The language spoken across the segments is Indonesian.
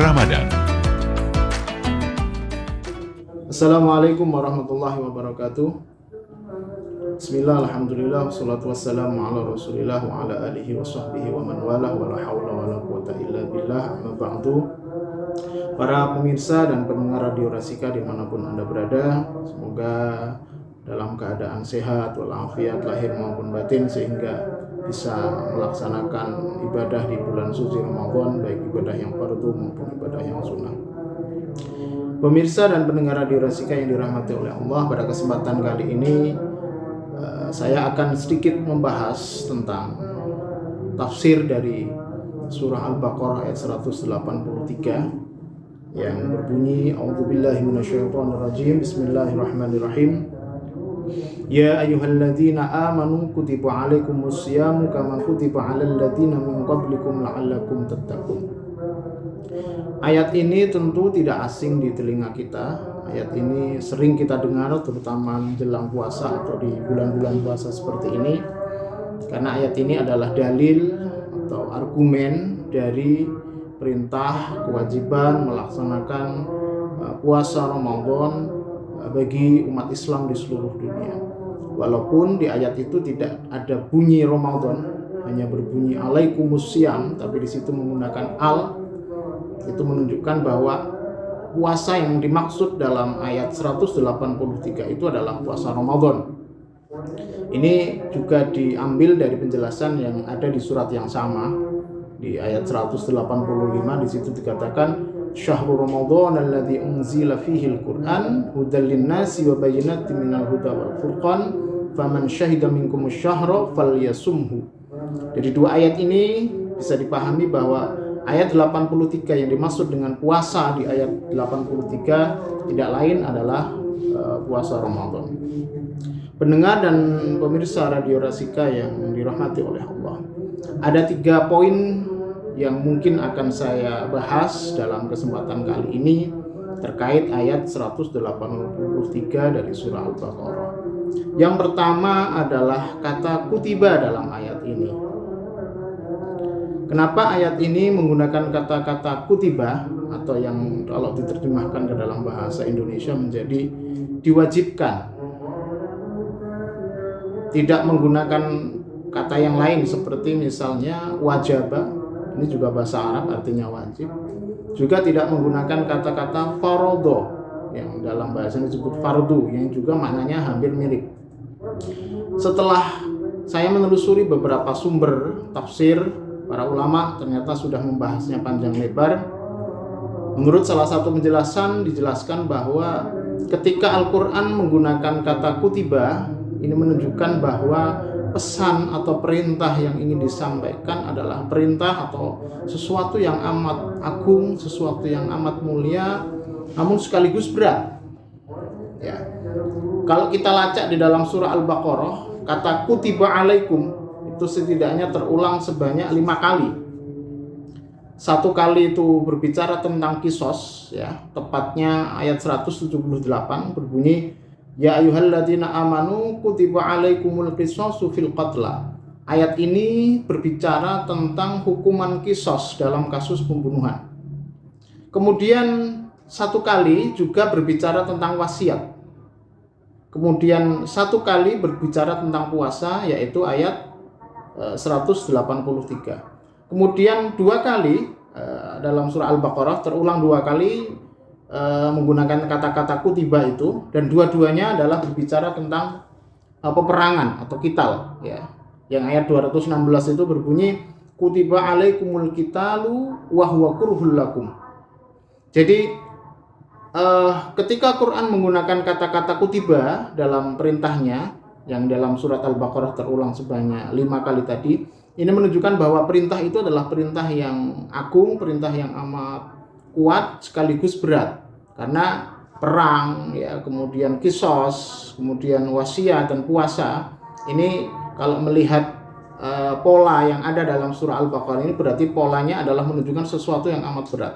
Ramadan. Assalamualaikum warahmatullahi wabarakatuh. Bismillah, alhamdulillah, wassalatu wassalamu ala rasulillah wa ala alihi wa sahbihi wa man wala wa la hawla wa la quwata illa billah, amma ba'du. Para pemirsa dan pendengar Radio Rasika dimanapun Anda berada, semoga dalam keadaan sehat walafiat lahir maupun batin, sehingga bisa melaksanakan ibadah di bulan suci Ramadan, baik ibadah yang fardu maupun ibadah yang sunnah. Pemirsa dan pendengar Radio Rasika yang dirahmati oleh Allah, pada kesempatan kali ini saya akan sedikit membahas tentang tafsir dari surah Al-Baqarah ayat 183 yang berbunyi, A'udzubillahi minasyaitonirrajim, Bismillahirrahmanirrahim. Ya ayyuhalladzina amanu kutiba alaikumus syamu kama kutiba alal ladzina min qablikum la'allakum tattaqun. Ayat ini tentu tidak asing di telinga kita. Ayat ini sering kita dengar terutama menjelang puasa atau di bulan-bulan puasa seperti ini, karena ayat ini adalah dalil atau argumen dari perintah kewajiban melaksanakan puasa Ramadan bagi umat Islam di seluruh dunia. Walaupun di ayat itu tidak ada bunyi Ramadan, hanya berbunyi alaikumus syam, tapi di situ menggunakan al. Itu menunjukkan bahwa puasa yang dimaksud dalam ayat 183 itu adalah puasa Ramadan. Ini juga diambil dari penjelasan yang ada di surat yang sama. Di ayat 185 di situ dikatakan, Syahrul Ramadan alladzi unzila fihi al-Qur'an hudal lin-nasi wa bayyinatin minal huda wal furqan faman syahida minkumus syahra falyasumhu. Jadi dua ayat ini bisa dipahami bahwa ayat 83 yang dimaksud dengan puasa di ayat 83 tidak lain adalah puasa Ramadan. Pendengar dan pemirsa Radio Rasika yang dirahmati oleh Allah, ada 3 poin yang mungkin akan saya bahas dalam kesempatan kali ini terkait ayat 183 dari surah Al-Baqarah. Yang pertama adalah kata kutiba dalam ayat ini. Kenapa ayat ini menggunakan kata-kata kutiba, atau yang kalau diterjemahkan ke dalam bahasa Indonesia menjadi diwajibkan, tidak menggunakan kata yang lain seperti misalnya wajaba, ini juga bahasa Arab artinya wajib, juga tidak menggunakan kata-kata farodo yang dalam bahasa disebut fardu, yang juga maknanya hampir mirip. Setelah saya menelusuri beberapa sumber tafsir, para ulama ternyata sudah membahasnya panjang lebar. Menurut salah satu penjelasan dijelaskan bahwa ketika Al-Quran menggunakan kata kutiba, ini menunjukkan bahwa pesan atau perintah yang ingin disampaikan adalah perintah atau sesuatu yang amat agung, sesuatu yang amat mulia, namun sekaligus berat. Ya. Kalau kita lacak di dalam surah Al-Baqarah, kata kutiba alaikum itu setidaknya terulang sebanyak 5 kali. 1 kali itu berbicara tentang kisos, ya, tepatnya ayat 178 berbunyi, Ya ayyuhalladzina amanu kutiba alaikumul qisasu fil qatla. Ayat ini berbicara tentang hukuman kisos dalam kasus pembunuhan. Kemudian 1 kali juga berbicara tentang wasiat. Kemudian 1 kali berbicara tentang puasa, yaitu ayat 183. Kemudian 2 kali dalam surah Al-Baqarah terulang 2 kali menggunakan kata-kata kutiba itu, dan dua-duanya adalah berbicara tentang peperangan atau qital, ya. Yang ayat 216 itu berbunyi kutiba alaikumul qitalu wa huwa kurhul lakum. Jadi ketika Quran menggunakan kata-kata kutiba dalam perintahnya yang dalam surat Al-Baqarah terulang sebanyak 5 kali tadi, ini menunjukkan bahwa perintah itu adalah perintah yang agung, perintah yang amat kuat sekaligus berat, karena perang, ya, kemudian kisos, kemudian wasiat dan puasa. Ini kalau melihat pola yang ada dalam surah Al-Baqarah ini, berarti polanya adalah menunjukkan sesuatu yang amat berat,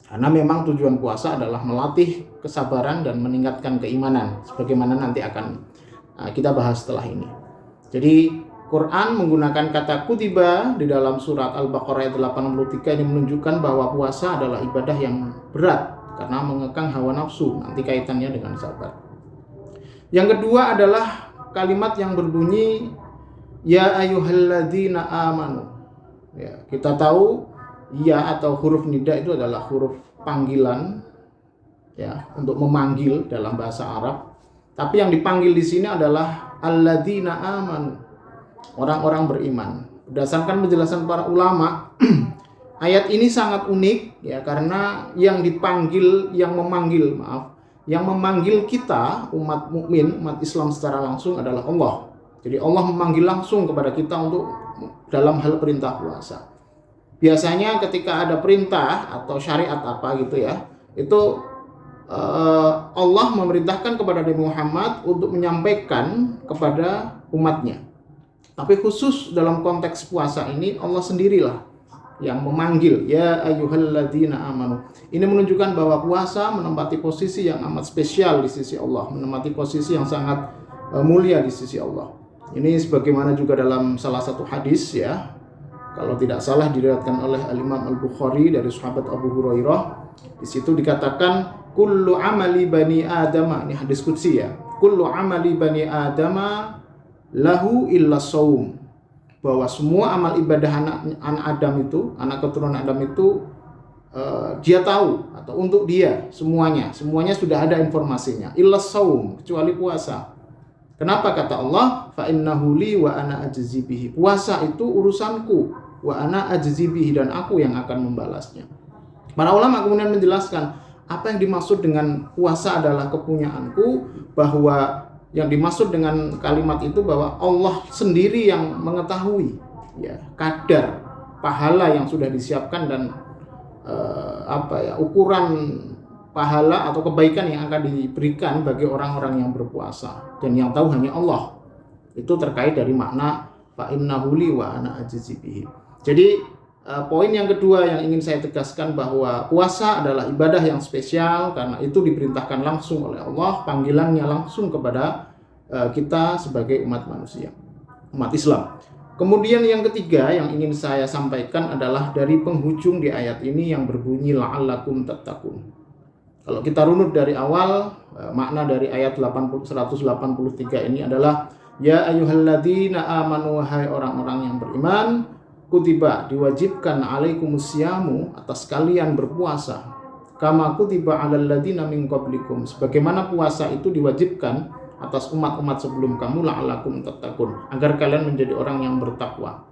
karena memang tujuan puasa adalah melatih kesabaran dan meningkatkan keimanan, sebagaimana nanti akan kita bahas setelah ini. Jadi Quran menggunakan kata kutiba di dalam surat Al-Baqarah ayat 83 ini menunjukkan bahwa puasa adalah ibadah yang berat karena mengekang hawa nafsu. Nanti kaitannya dengan sabar. Yang kedua adalah kalimat yang berbunyi ya ayyuhalladzina amanu. Ya, kita tahu ya atau huruf nida itu adalah huruf panggilan ya untuk memanggil dalam bahasa Arab. Tapi yang dipanggil di sini adalah alladzina amanu, orang-orang beriman. Berdasarkan penjelasan para ulama, ayat ini sangat unik ya karena yang memanggil kita umat mukmin, umat Islam secara langsung adalah Allah. Jadi Allah memanggil langsung kepada kita untuk dalam hal perintah puasa. Biasanya ketika ada perintah atau syariat apa gitu ya, itu Allah memerintahkan kepada Nabi Muhammad untuk menyampaikan kepada umatnya. Tapi khusus dalam konteks puasa ini Allah sendirilah yang memanggil ya ayyuhalladzina amanu. Ini menunjukkan bahwa puasa menempati posisi yang amat spesial di sisi Allah, menempati posisi yang sangat mulia di sisi Allah. Ini sebagaimana juga dalam salah satu hadis ya, kalau tidak salah diriwayatkan oleh Al-Imam Al-Bukhari dari sahabat Abu Hurairah. Di situ dikatakan kullu amali bani adama, ini hadis qudsi ya, kullu amali bani adama lahu illa shaum, bahwa semua amal ibadah anak Adam itu, anak keturunan Adam itu dia tahu atau untuk dia semuanya sudah ada informasinya, illa shaum, kecuali puasa. Kenapa kata Allah fa innahu li wa ana ajzi bihi, puasa itu urusanku, wa ana ajzi bihi, dan aku yang akan membalasnya. Para ulama kemudian menjelaskan apa yang dimaksud dengan puasa adalah kepunyaanku, bahwa yang dimaksud dengan kalimat itu bahwa Allah sendiri yang mengetahui ya kadar pahala yang sudah disiapkan dan ukuran pahala atau kebaikan yang akan diberikan bagi orang-orang yang berpuasa, dan yang tahu hanya Allah. Itu terkait dari makna fa innahu li wa ana ajzi bihi. Jadi poin yang kedua yang ingin saya tegaskan bahwa puasa adalah ibadah yang spesial karena itu diperintahkan langsung oleh Allah, panggilannya langsung kepada kita sebagai umat manusia, umat Islam. Kemudian yang ketiga yang ingin saya sampaikan adalah dari penghujung di ayat ini yang berbunyi la'allakum tattaqun. Kalau kita runut dari awal, makna dari ayat 183 ini adalah ya ayyuhalladzina amanu, wahai orang-orang yang beriman, kutiba, diwajibkan, alaikumusyamu, atas kalian berpuasa, kama kutiba alal ladzina min qablikum, sebagaimana puasa itu diwajibkan atas umat-umat sebelum kamu, la'allakum tattaqun, agar kalian menjadi orang yang bertakwa.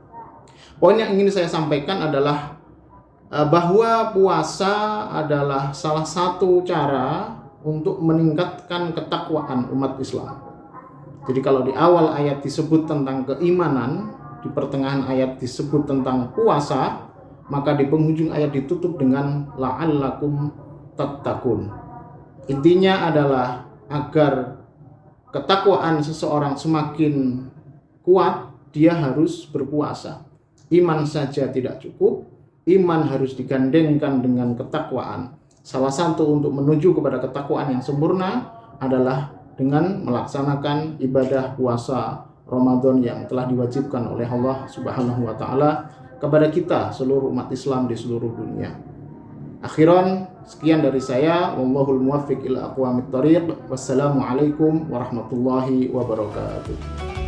Poin yang ingin saya sampaikan adalah bahwa puasa adalah salah satu cara untuk meningkatkan ketakwaan umat Islam. Jadi kalau di awal ayat disebut tentang keimanan, di pertengahan ayat disebut tentang puasa, maka di penghujung ayat ditutup dengan la'allakum tattaqun. Intinya adalah agar ketakwaan seseorang semakin kuat, dia harus berpuasa. Iman saja tidak cukup, iman harus digandengkan dengan ketakwaan. Salah satu untuk menuju kepada ketakwaan yang sempurna adalah dengan melaksanakan ibadah puasa Ramadan yang telah diwajibkan oleh Allah Subhanahu wa taala kepada kita seluruh umat Islam di seluruh dunia. Akhiran, sekian dari saya, wallahul muwaffiq ila aqwamit thariq. Wassalamualaikum warahmatullahi wabarakatuh.